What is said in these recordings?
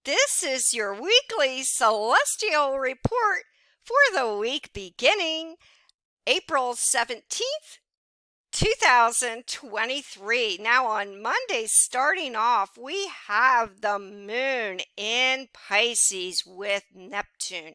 This is your weekly celestial report for the week beginning April 17th, 2023. Now, on Monday, starting off, we have the moon in Pisces with Neptune.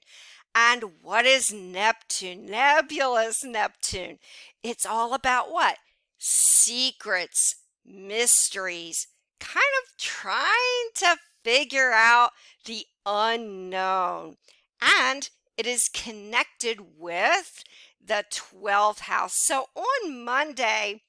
And what is Neptune? Nebulous Neptune. It's all about what? Secrets, mysteries, kind of trying to figure out the unknown. And it is connected with the 12th house. So on Monday,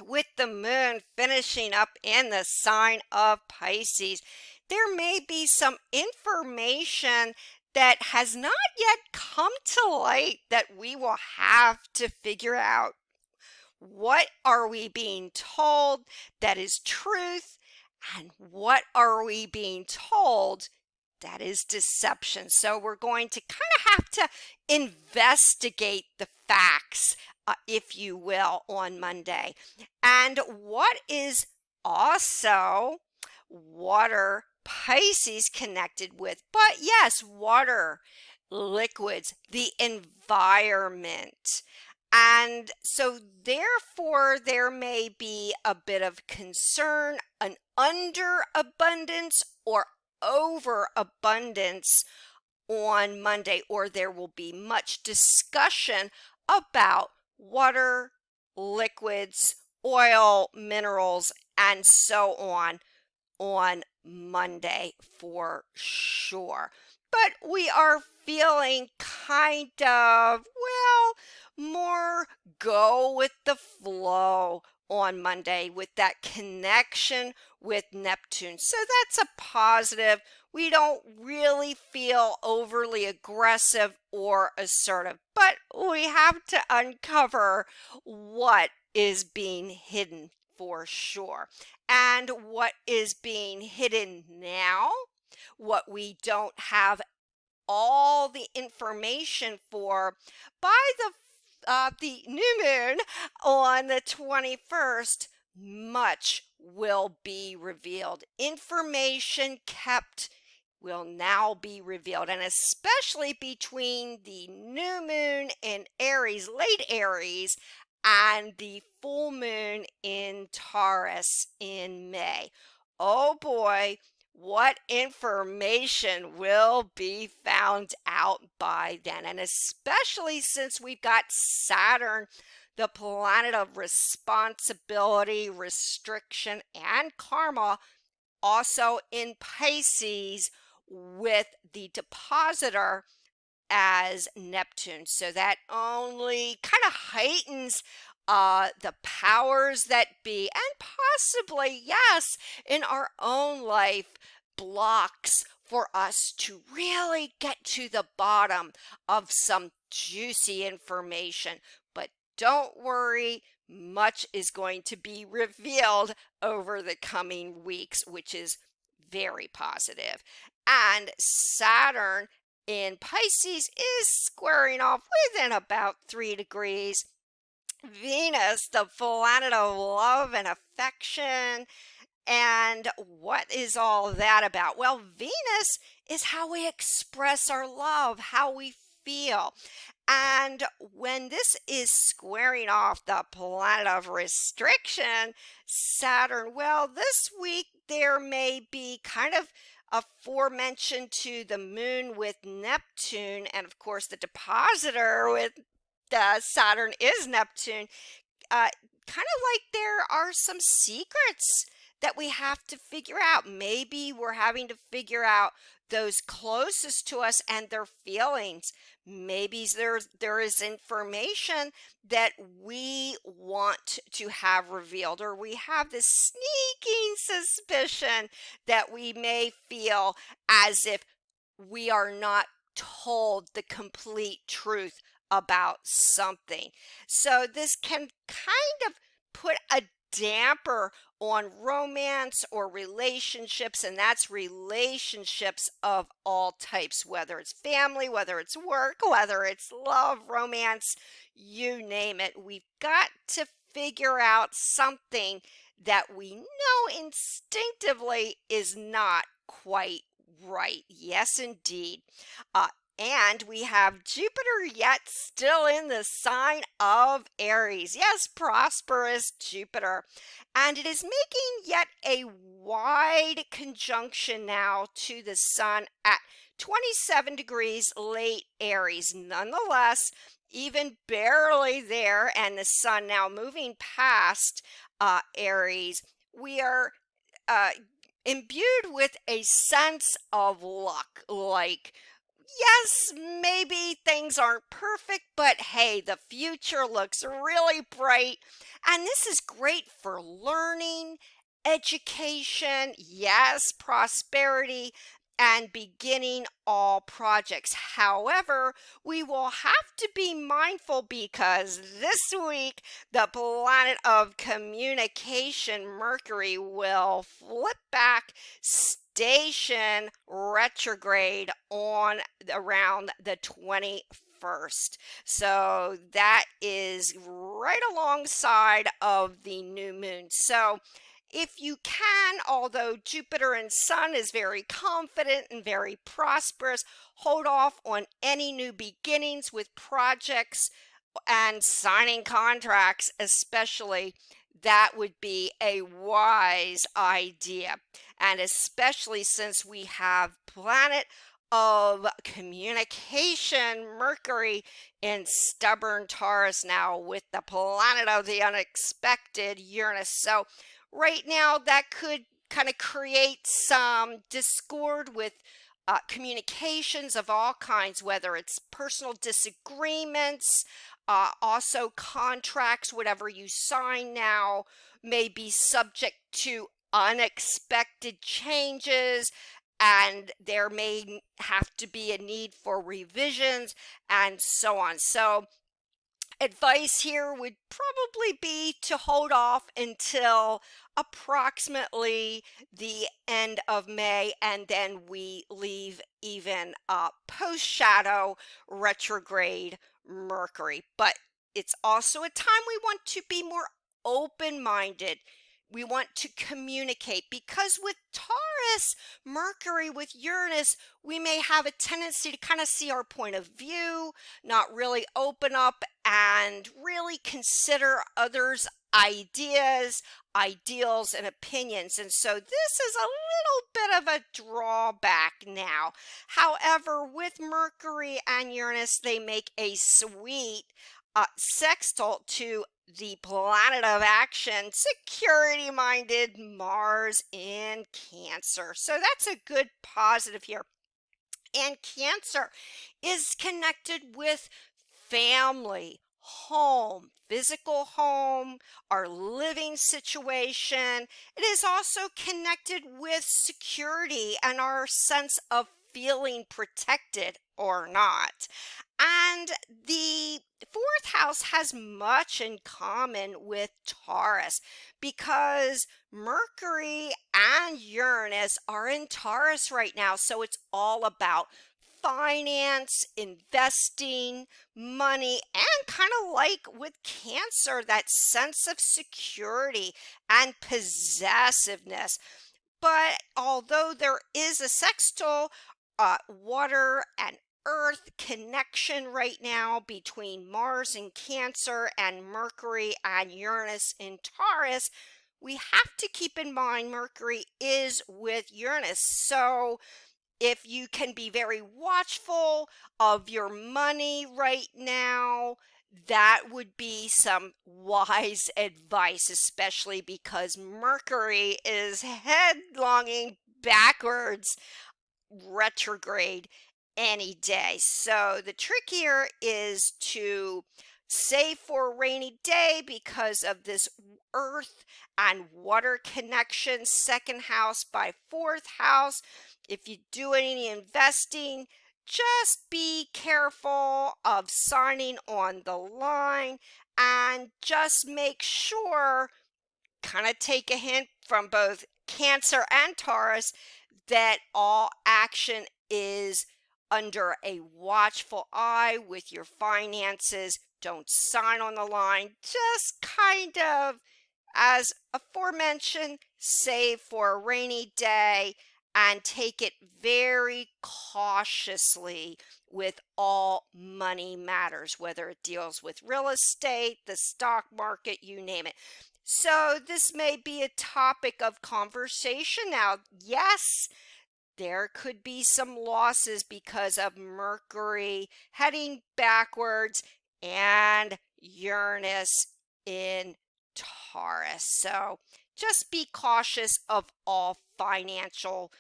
with the moon finishing up in the sign of Pisces, there may be some information that has not yet come to light that we will have to figure out. What are we being told that is truth, and what are we being told that is deception? So we're going to kind of have to investigate the facts, if you will, on Monday. And what is also water Pisces connected with? But yes, water, liquids, the environment. And so therefore, there may be a bit of concern, an underabundance or overabundance on Monday, or there will be much discussion about water, liquids, oil, minerals, and so on Monday for sure. But we are feeling kind of, well, more go with the flow on Monday with that connection with Neptune. So that's a positive. We don't really feel overly aggressive or assertive, but we have to uncover what is being hidden for sure. And what is being hidden now, what we don't have all the information for by the new moon on the 21st, much will be revealed. Information kept will now be revealed, and especially between the new moon in Aries, late Aries, and the full moon in Taurus in May. Oh boy, what information will be found out by then? And especially since we've got Saturn, the planet of responsibility, restriction, and karma, also in Pisces with the depositor as Neptune. So that only kind of heightens the powers that be, and possibly, yes, in our own life, blocks for us to really get to the bottom of some juicy information. But don't worry, much is going to be revealed over the coming weeks, which is very positive. And Saturn in Pisces is squaring off within about 3 degrees. Venus, the planet of love and affection. And what is all that about? Well, Venus is how we express our love, how we feel. And when this is squaring off the planet of restriction, Saturn, well, this week there may be kind of aforementioned to the moon with Neptune, and of course the depositor with Saturn is Neptune. Kind of like there are some secrets that we have to figure out. Maybe we're having to figure out those closest to us and their feelings. Maybe there is information that we want to have revealed, or we have this sneaking suspicion that we may feel as if we are not told the complete truth about something. So this can kind of put a damper on romance or relationships, and that's relationships of all types, whether it's family, whether it's work, whether it's love, romance, you name it. We've got to figure out something that we know instinctively is not quite Right. Yes, indeed. Uh, and we have Jupiter yet still in the sign of Aries. Yes, prosperous Jupiter. And it is making yet a wide conjunction now to the Sun at 27 degrees late Aries. Nonetheless, even barely there, and the Sun now moving past Aries, we are uh, imbued with a sense of luck. Like, yes, maybe things aren't perfect, but hey, the future looks really bright. And this is great for learning, education, yes, prosperity, and beginning all projects. However, we will have to be mindful because this week the planet of communication, Mercury, will flip back station retrograde on around the 21st. So that is right alongside of the new moon. So if you can, although Jupiter and Sun is very confident and very prosperous, hold off on any new beginnings with projects and signing contracts, especially. That would be a wise idea. And especially since we have planet of communication, Mercury, in stubborn Taurus now with the planet of the unexpected, Uranus. So right now that could kind of create some discord with communications of all kinds, whether it's personal disagreements, also contracts, whatever you sign now may be subject to unexpected changes, and there may have to be a need for revisions and so on. So advice here would probably be to hold off until approximately the end of May, and then we leave even post shadow retrograde Mercury. But it's also a time we want to be more open minded. We want to communicate because with Taurus, Mercury, with Uranus, we may have a tendency to kind of see our point of view, not really open up and really consider others' ideas, ideals, and opinions. And so this is a little bit of a drawback now. However, with Mercury and Uranus, they make a sweet sextile to the planet of action, security minded Mars in Cancer. So that's a good positive here. And Cancer is connected with family, home, physical home, our living situation. It is also connected with security and our sense of feeling protected or not. And the fourth house has much in common with Taurus because Mercury and Uranus are in Taurus right now. So it's all about finance, investing, money, and kind of like with Cancer, that sense of security and possessiveness. But although there is a sextile, water and Earth connection right now between Mars and Cancer and Mercury and Uranus in Taurus, we have to keep in mind Mercury is with Uranus. So if you can be very watchful of your money right now, that would be some wise advice, especially because Mercury is headlonging backwards retrograde any day. So the trick here is to save for a rainy day because of this earth and water connection, second house by fourth house. If you do any investing, just be careful of signing on the line and just make sure, kind of take a hint from both Cancer and Taurus, that all action is under a watchful eye with your finances. Don't sign on the line. Just kind of, as aforementioned, save for a rainy day and take it very cautiously with all money matters, whether it deals with real estate, the stock market, you name it. So, this may be a topic of conversation now. Yes, there could be some losses because of Mercury heading backwards and Uranus in Taurus. So just be cautious of all financial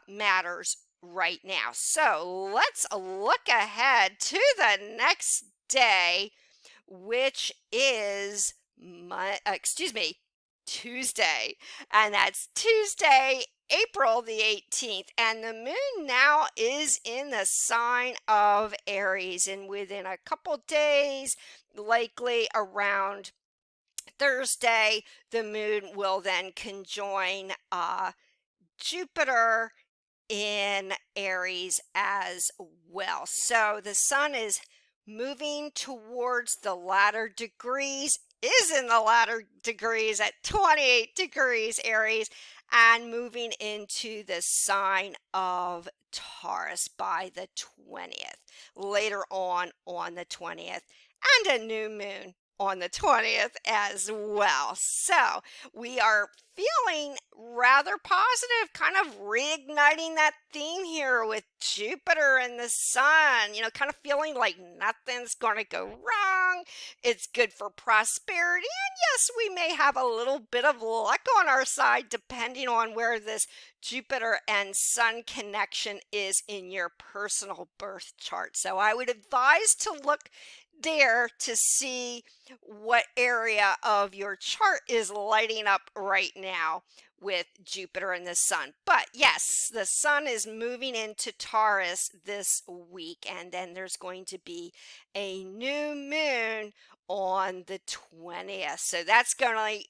matters right now. So let's look ahead to the next day, which is Tuesday. And that's Tuesday, April the 18th. And the moon now is in the sign of Aries. And within a couple days, likely around Thursday, the moon will then conjoin Jupiter in Aries as well. So the sun is moving towards the latter degrees, is in the latter degrees at 28 degrees Aries, and moving into the sign of Taurus by the 20th. Later on the 20th, and a new moon on the 20th as well. So we are feeling rather positive, kind of reigniting that theme here with Jupiter and the sun, kind of feeling like nothing's going to go wrong. It's good for prosperity. And yes, we may have a little bit of luck on our side depending on where this Jupiter and sun connection is in your personal birth chart. So I would advise to look there to see what area of your chart is lighting up right now with Jupiter and the sun. But yes, the sun is moving into Taurus this week, and then there's going to be a new moon on the 20th. So that's going to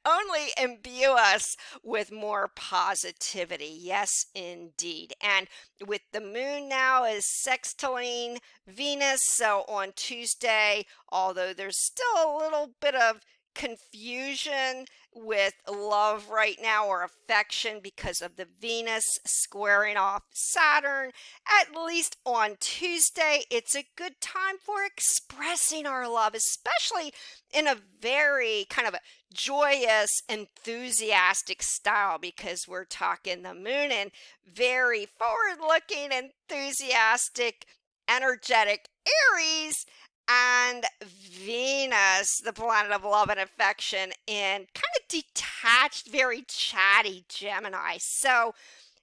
only imbue us with more positivity. Yes, indeed. And with the moon now is sextiling Venus, so on Tuesday, although there's still a little bit of confusion with love right now or affection because of the Venus squaring off Saturn, at least on Tuesday, it's a good time for expressing our love, especially in a very kind of a joyous, enthusiastic style, because we're talking the moon and very forward-looking, enthusiastic, energetic Aries, and Venus, the planet of love and affection, in kind of detached, very chatty Gemini. So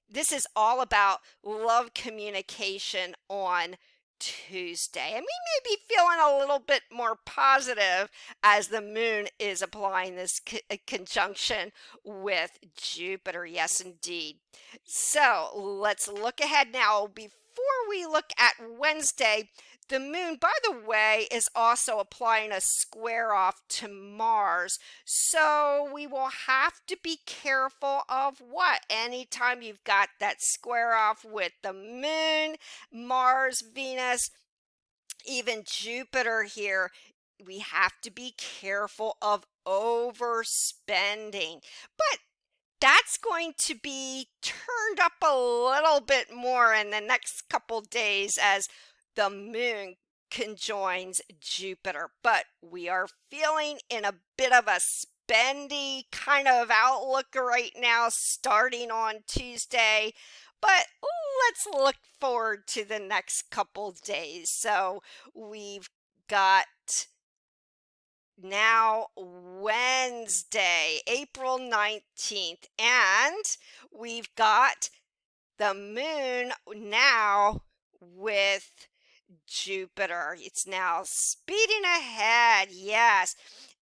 this is all about love communication on Tuesday. And we may be feeling a little bit more positive as the moon is applying this conjunction with Jupiter. Yes, indeed. So let's look ahead now. Before we look at Wednesday, the moon, by the way, is also applying a square off to Mars. So we will have to be careful of what? Anytime you've got that square off with the moon, Mars, Venus, even Jupiter here, we have to be careful of overspending. But that's going to be turned up a little bit more in the next couple days as the moon conjoins Jupiter. But we are feeling in a bit of a spendy kind of outlook right now, starting on Tuesday. But let's look forward to the next couple days. So we've got now Wednesday, April 19th, and we've got the moon now with Jupiter. It's now speeding ahead, yes.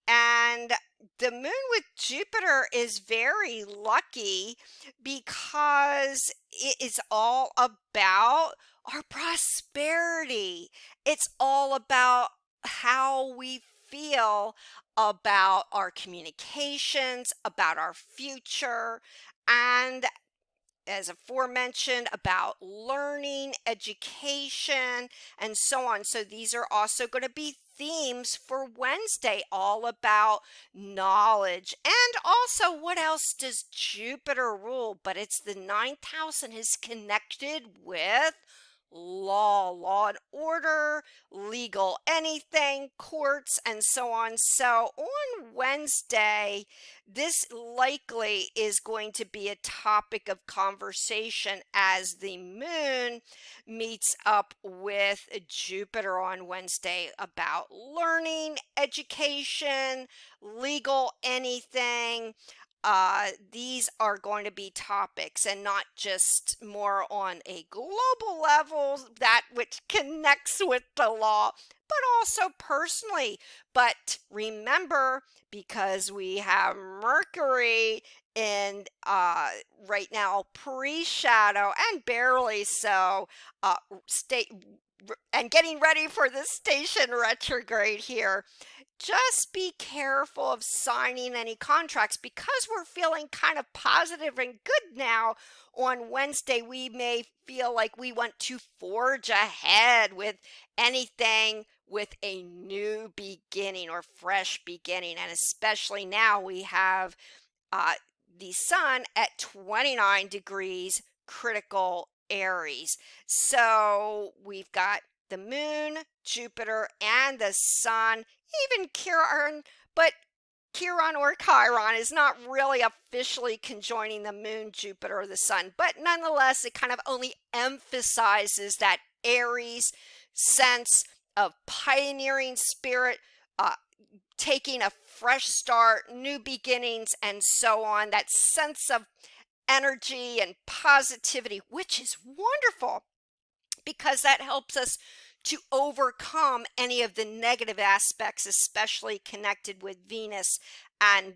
And the moon with Jupiter is very lucky because it is all about our prosperity. It's all about how we feel about our communications, about our future, and as aforementioned, about learning, education, and so on. So these are also going to be themes for Wednesday, all about knowledge. And also, what else does Jupiter rule? But it's the ninth house and is connected with law and order, legal anything, courts, and so on. So on Wednesday, this likely is going to be a topic of conversation as the moon meets up with Jupiter on Wednesday about learning, education, legal anything. These are going to be topics and not just more on a global level, that which connects with the law, but also personally. But remember, because we have Mercury in right now pre-shadow and barely so, state and getting ready for the station retrograde here, just be careful of signing any contracts because we're feeling kind of positive and good now. On Wednesday, we may feel like we want to forge ahead with anything with a new beginning or fresh beginning. And especially now we have uh, the sun at 29 degrees critical Aries. So we've got the moon, Jupiter, and the sun, even Chiron, but Chiron or Chiron is not really officially conjoining the moon, Jupiter, or the sun, but nonetheless, it kind of only emphasizes that Aries sense of pioneering spirit, uh, taking a fresh start, new beginnings, and so on. That sense of energy and positivity, which is wonderful because that helps us to overcome any of the negative aspects, especially connected with Venus and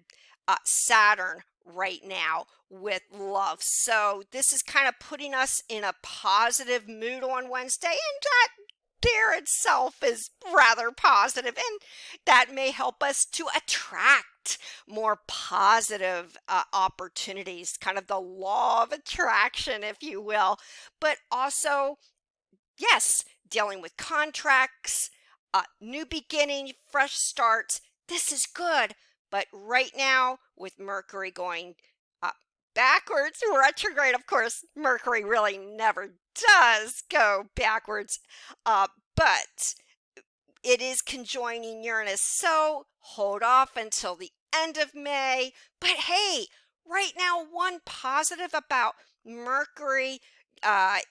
Saturn right now with love. So this is kind of putting us in a positive mood on Wednesday, and that there itself is rather positive, and that may help us to attract more positive opportunities, kind of the law of attraction, if you will, but also, yes, dealing with contracts, new beginning, fresh starts. This is good. But right now, with Mercury going backwards, retrograde, of course, Mercury really never does go backwards. But it is conjoining Uranus. So hold off until the end of May. But hey, right now, one positive about Mercury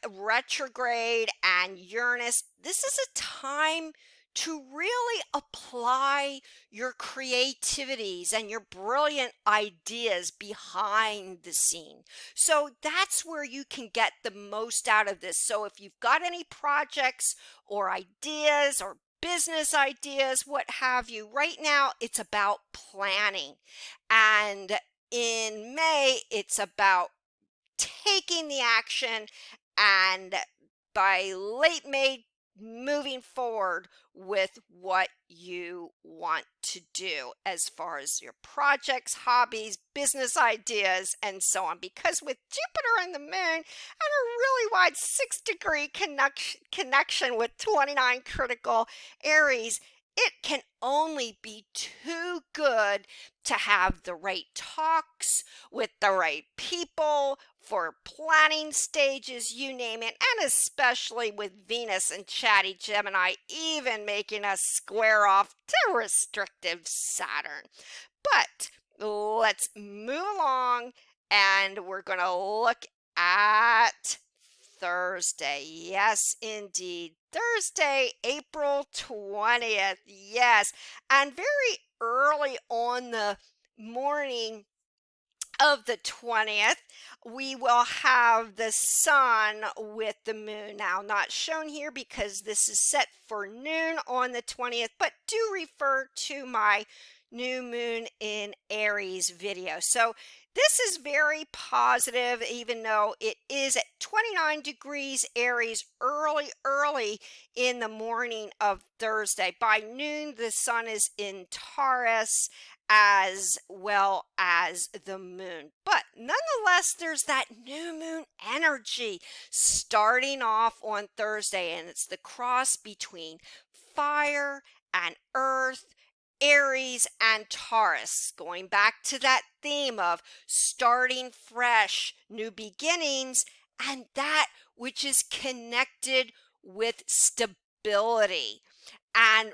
retrograde and Uranus, this is a time to really apply your creativities and your brilliant ideas behind the scene. So that's where you can get the most out of this. So if you've got any projects or ideas or business ideas, what have you, right now it's about planning. And in May, it's about taking the action, and by late May, moving forward with what you want to do as far as your projects, hobbies, business ideas, and so on. Because with Jupiter and the moon and a really wide 6-degree connection with 29 critical Aries, it can only be too good to have the right talks with the right people for planning stages, you name it, and especially with Venus and chatty Gemini even making us square off to restrictive Saturn. But let's move along, and we're going to look at Thursday. Yes, indeed. Thursday, April 20th. Yes. And very early on the morning of the 20th, we will have the sun with the moon. Now, not shown here because this is set for noon on the 20th, but do refer to my new moon in Aries video. So this is very positive, even though it is at 29 degrees Aries early in the morning of Thursday. By noon, the sun is in Taurus as well as the moon. But nonetheless, there's that new moon energy starting off on Thursday, and it's the cross between fire and Earth, Aries and Taurus, going back to that theme of starting fresh, new beginnings, and that which is connected with stability. And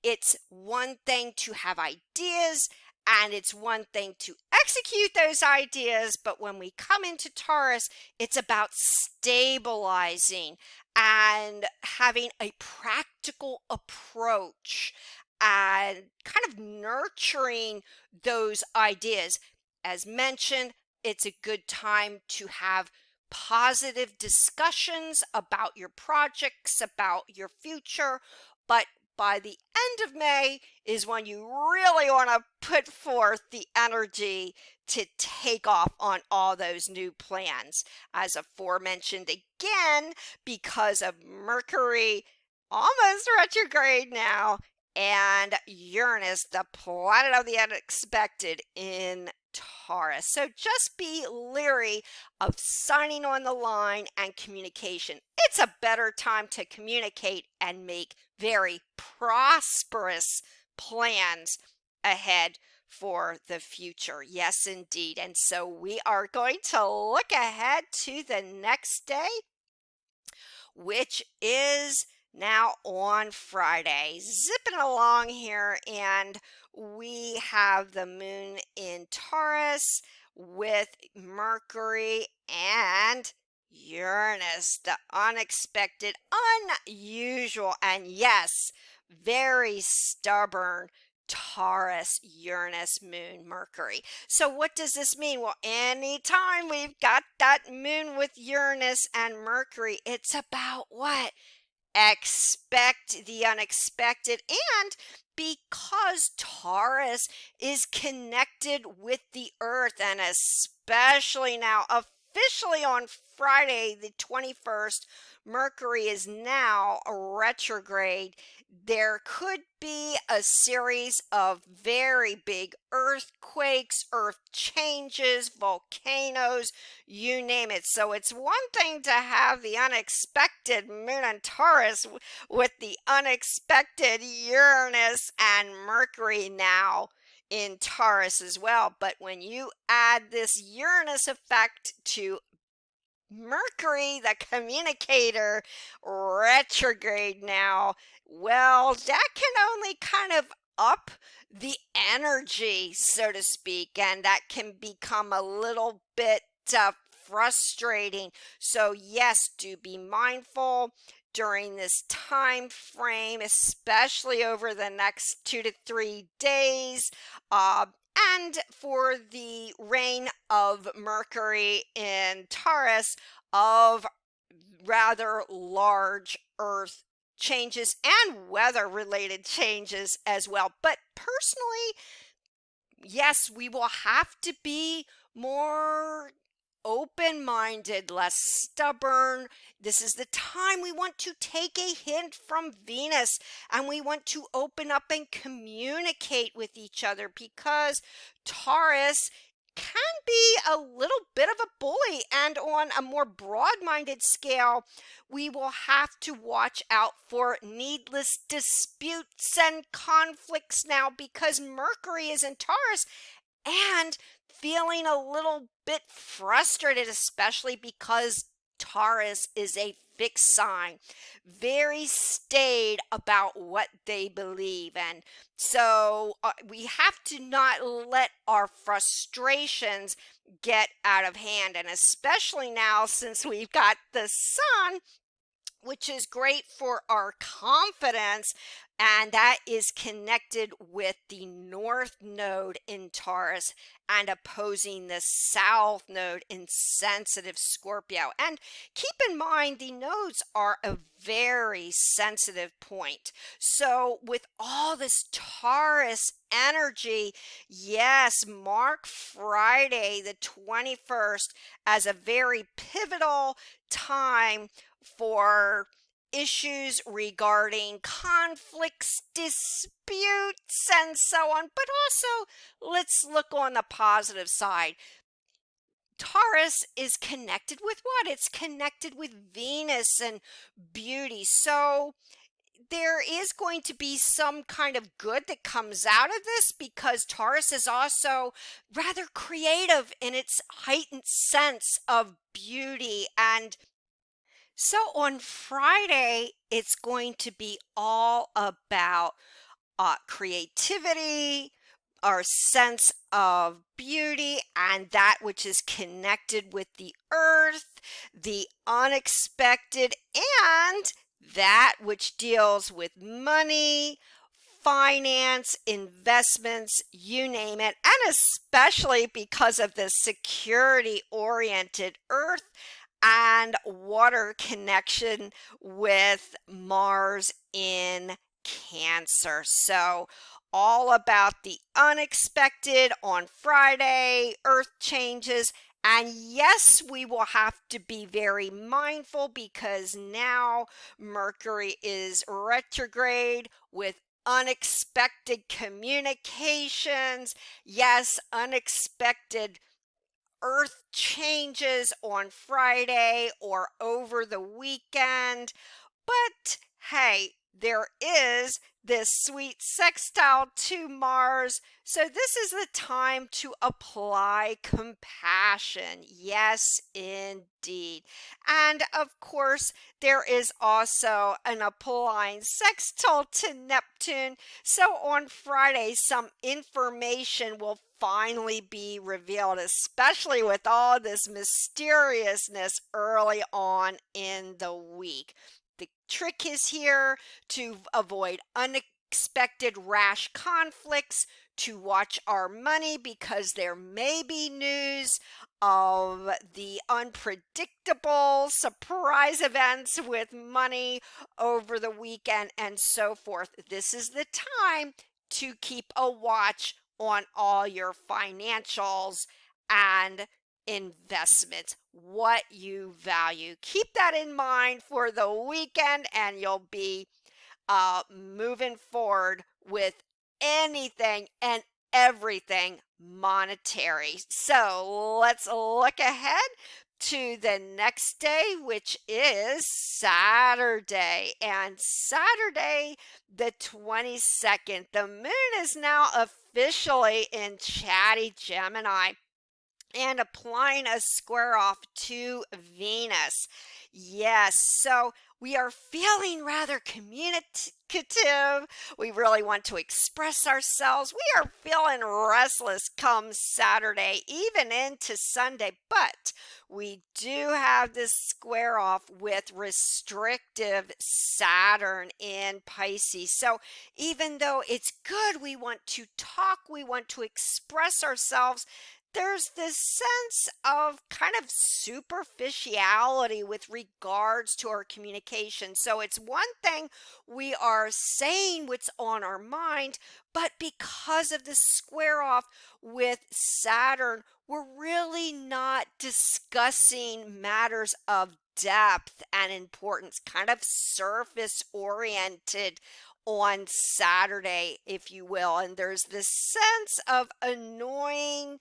it's one thing to have ideas and it's one thing to execute those ideas, but when we come into Taurus, it's about stabilizing and having a practical approach and kind of nurturing those ideas. As mentioned, it's a good time to have positive discussions about your projects, about your future, but by the end of May is when you really want to put forth the energy to take off on all those new plans. As aforementioned again, because of Mercury almost retrograde now and Uranus, the planet of the unexpected, in Taurus. So just be leery of signing on the line and communication. It's a better time to communicate and make very prosperous plans ahead for the future. Yes, indeed. And so we are going to look ahead to the next day, which is now on Friday. Zipping along here, and we have the moon in Taurus with Mercury and Uranus, the unexpected, unusual, and yes, very stubborn Taurus, Uranus, moon, Mercury. So what does this mean? Well, anytime we've got that moon with Uranus and Mercury, it's about what? Expect the unexpected. And because Taurus is connected with the earth, and especially now officially on Friday the 21st, Mercury is now retrograde. There could be a series of very big earthquakes, earth changes, volcanoes, you name it. So it's one thing to have the unexpected moon and Taurus with the unexpected Uranus and Mercury now in Taurus as well. But when you add this Uranus effect to Mercury, the communicator, retrograde now, well, that can only kind of up the energy, so to speak, and that can become a little bit frustrating. So, yes, do be mindful during this time frame, especially over the next 2 to 3 days. Uh, and for the reign of Mercury in Taurus, of rather large earth changes and weather related changes as well. But personally, yes, we will have to be more open minded, less stubborn. This is the time we want to take a hint from Venus and we want to open up and communicate with each other, because Taurus can be a little bit of a bully. And on a more broad minded scale, we will have to watch out for needless disputes and conflicts now, because Mercury is in Taurus and feeling a little bit frustrated, especially because Taurus is a fixed sign, very staid about what they believe. And so we have to not let our frustrations get out of hand. And especially now, since we've got the sun, which is great for our confidence, and that is connected with the North Node in Taurus and opposing the South Node in sensitive Scorpio. And keep in mind, the nodes are a very sensitive point. So with all this Taurus energy, yes, mark Friday the 21st as a very pivotal time for issues regarding conflicts, disputes, and so on. But also, let's look on the positive side. Taurus is connected with what? It's connected with Venus and beauty. So there is going to be some kind of good that comes out of this because Taurus is also rather creative in its heightened sense of beauty. And so on Friday, it's going to be all about creativity, our sense of beauty, and that which is connected with the earth, the unexpected, and that which deals with money, finance, investments, you name it, and especially because of the security oriented earth and water connection with Mars in Cancer. So, all about the unexpected on Friday, earth changes. And yes, we will have to be very mindful because now Mercury is retrograde with unexpected communications. Yes, unexpected earth changes on Friday or over the weekend. But hey, there is this sweet sextile to Mars. So this is the time to apply compassion. Yes, indeed. And of course, there is also an applying sextile to Neptune. So on Friday, some information will finally be revealed, especially with all this mysteriousness early on in the week. The trick is here to avoid unexpected rash conflicts, to watch our money because there may be news of the unpredictable surprise events with money over the weekend and so forth. This is the time to keep a watch on all your financials and investments, what you value. Keep that in mind for the weekend, and you'll be moving forward with anything and everything monetary. So let's look ahead to the next day, which is Saturday. And Saturday, the 22nd, the moon is now officially in Chatty Gemini and applying a square off to Venus. Yes, so we are feeling rather communicative. We really want to express ourselves. We are feeling restless come Saturday, even into Sunday, but we do have this square off with restrictive Saturn in Pisces. So even though it's good, we want to talk, we want to express ourselves, there's this sense of kind of superficiality with regards to our communication. So it's one thing we are saying what's on our mind, but because of the square off with Saturn, we're really not discussing matters of depth and importance, kind of surface oriented on Saturday, if you will. And there's this sense of annoying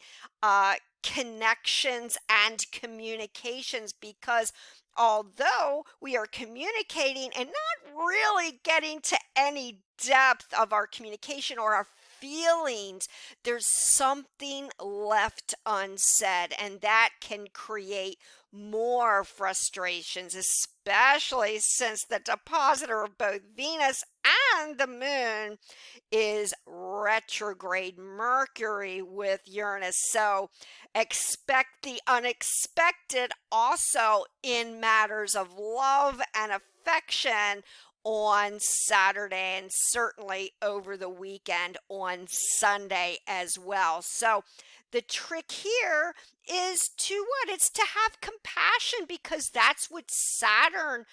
connections and communications because although we are communicating and not really getting to any depth of our communication or our feelings, there's something left unsaid, and that can create more frustrations, especially since the depositor of both Venus and the moon is retrograde Mercury with Uranus. So expect the unexpected also in matters of love and affection on Saturday and certainly over the weekend on Sunday as well. So the trick here is to what? It's to have compassion because that's what Saturn,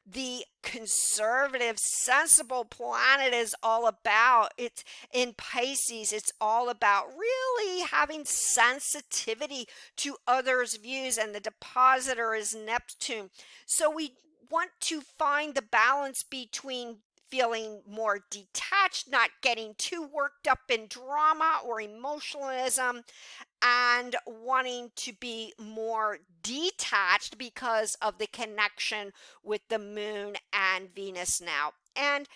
the conservative, sensible planet, is all about. It's in Pisces, it's all about really having sensitivity to others' views, and the depositor is Neptune. So we want to find the balance between feeling more detached, not getting too worked up in drama or emotionalism, and wanting to be more detached because of the connection with the moon and Venus now. And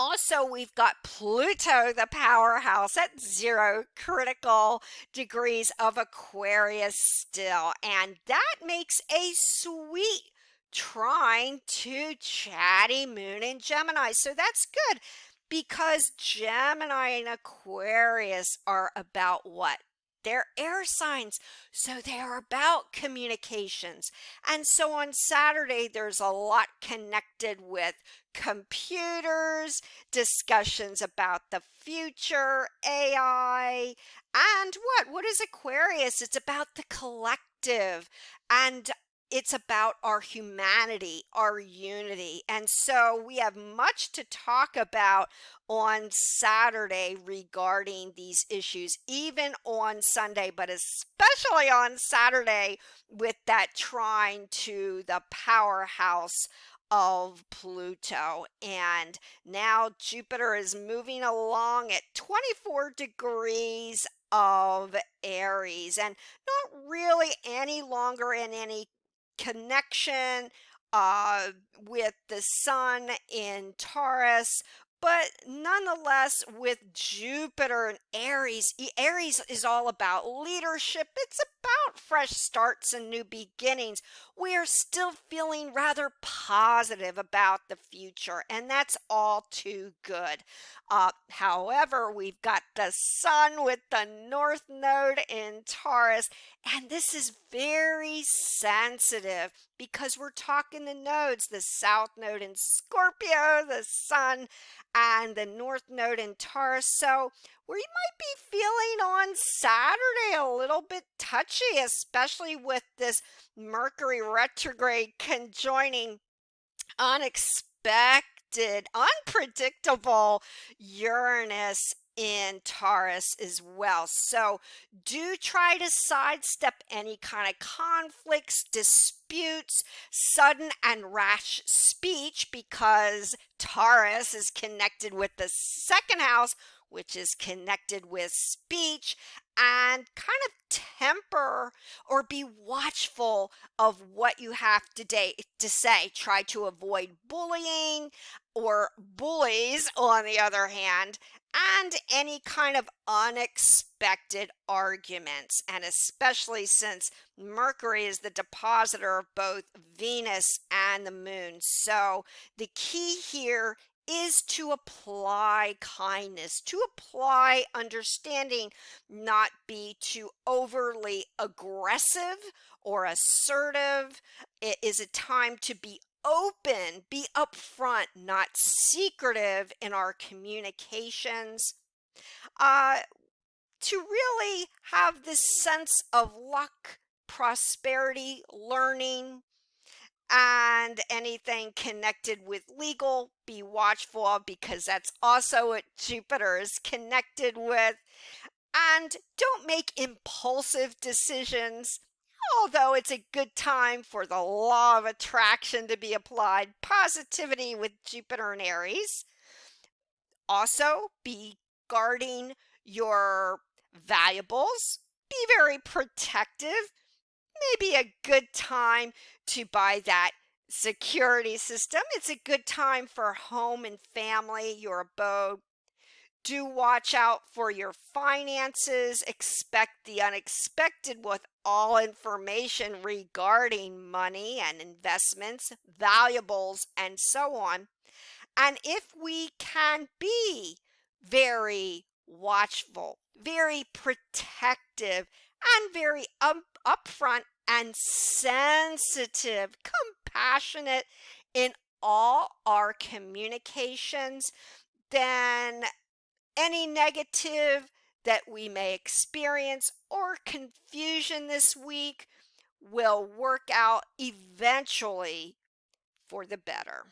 Also, we've got Pluto, the powerhouse, at 0 critical degrees of Aquarius still. And that makes a sweet trine to chatty moon in Gemini. So that's good because Gemini and Aquarius are about what? They're air signs, so they are about communications. And so on Saturday, there's a lot connected with computers, discussions about the future, AI, and what? What is Aquarius? It's about the collective and it's about our humanity, our unity. And so we have much to talk about on Saturday regarding these issues, even on Sunday, but especially on Saturday with that trine to the powerhouse of Pluto. And now Jupiter is moving along at 24 degrees of Aries and not really any longer in any connection uh, with the sun in Taurus. But nonetheless, with Jupiter and Aries, Aries is all about leadership. It's about fresh starts and new beginnings. We are still feeling rather positive about the future, and that's all too good. However, we've got the sun with the North Node in Taurus, and this is very sensitive because we're talking the nodes, the South Node in Scorpio, the sun, and the North Node in Taurus. So we might be feeling on Saturday a little bit touchy, especially with this Mercury retrograde conjoining unexpected, unpredictable Uranus in Taurus as well. So do try to sidestep any kind of conflicts, disputes, sudden and rash speech because Taurus is connected with the second house, which is connected with speech, and kind of temper or be watchful of what you have to say. Try to avoid bullying or bullies, on the other hand, and any kind of unexpected arguments. And especially since Mercury is the depositor of both Venus and the moon. So the key here is to apply kindness, to apply understanding, not be too overly aggressive or assertive. It is a time to be open, be upfront, not secretive in our communications. Uh, to really have this sense of luck, prosperity, learning, and anything connected with legal, be watchful of because that's also what Jupiter is connected with. And don't make impulsive decisions, although it's a good time for the law of attraction to be applied. Positivity with Jupiter and Aries. Also, be guarding your valuables. Be very protective. Maybe a good time to buy that security system. It's a good time for home and family, your abode. Do watch out for your finances. Expect the unexpected with all information regarding money and investments, valuables, and so on. And if we can be very watchful, very protective, and very upfront and sensitive, compassionate in all our communications, then any negative that we may experience or confusion this week will work out eventually for the better.